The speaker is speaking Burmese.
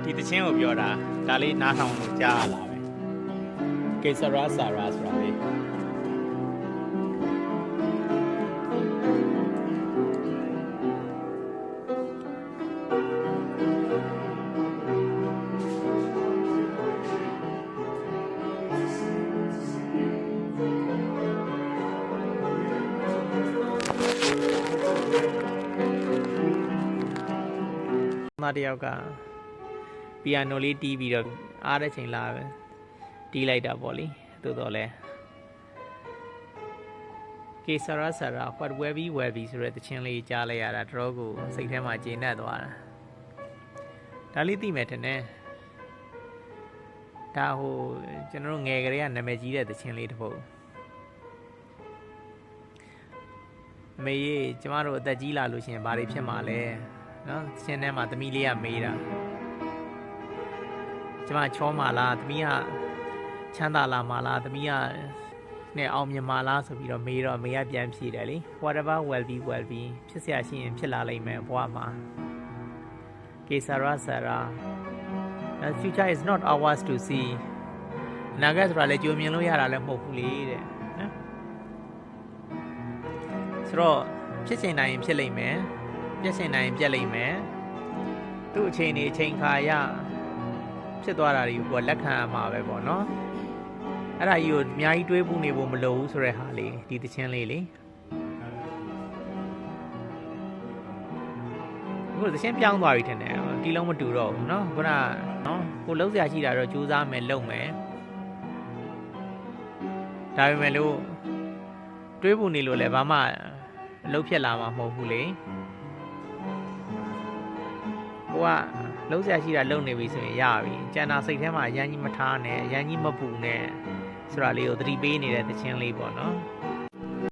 ဒီတချင်းကိုပြောတာဒါလေးနားထောင်လို့ကြားရလာပဲကေဆရာဆာရာဆိုတာလေတယောက်ကပီယာနိုလေးတီးပြီးတော့အားတဲ့ချိန်လာပဲတီးလိုက်တာပေါ့လေသို့တော်လဲကေဆရာဆရာ what webby webby ဆိုတဲ့တခြင်းလေးကြားလိုက်ရတာတော်ကိုစိတ်ထဲမှာကျေနပ်သွားတာဒါလေးသိမယ်ထင်တယ်ဒါဟိုကျွန်တော်တို့ငယ်ကလေးကနာမည်ကြီးတဲ့တခြင်းလေးတစ်ပုဒ်မေးကျမတို့အသက်ကြီးလာလို့ရှိရင်ဘာတွေဖြစ်မှာလဲနော်ရှင်းထဲမှာသမီးလေးကမေးတာကျမချောမာလားသမီးကချမ်းသာလာမှာလားသမီးကနဲ့အောင်မြင်မှာလားဆိုပြီးတော့မေးတော့မေးကပြန်ဖြေတယ်လေ whatever will be ဖြစ်เสียရှိရင်ဖြစ်လာလိမ့်မယ်ဘဝမှာကေဆရာဆရာ the future is not ours to see နာဂတ်ဆိုတာလေကြိုမြင်လို့ရတာလည်းမဟုတ်ဘူးလေတဲ့နော်ဆိုတော့ဖြစ်ချင်တိုင်းဖြစ်လိမ့်မယ်ပြည့်စင်နိုင်ပြက်လိမ့်မယ်သူ့အချိန်နေအချိန်ခါရဖြစ်သွားတာတွေကိုလက်ခံရမှာပဲပေါ့နော်အဲ့ဒါကြီးကိုအများကြီးတွေးဖို့နေဖို့မလိုဘူးဆိုတဲ့ဟာလေးဒီသချင်းလေးလေအခုသချင်းပြောင်းသွားပြီထင်တယ်ဒီလုံးမတူတော့ဘူးနော်ခုနနော်ကိုလုံးစရာရှိတာတော့ကြိုးစားမယ်လုပ်မယ်ဒါပေမဲ့လို့တွေးဖို့နေလို့လည်းဘာမှလှုပ်ဖြစ်လာမှာမဟုတ်ဘူးလေကိုကလုံးစရာရှိတာလုံနေပြီဆိုရင်ရပြီကျန်တာစိတ်ထဲမှာအရန်ကြီးမထားနဲ့အရန်ကြီးမပူနဲ့ဆိုတာလေးကိုသတိပေးနေတဲ့သချင်းလေးပေါ့နော်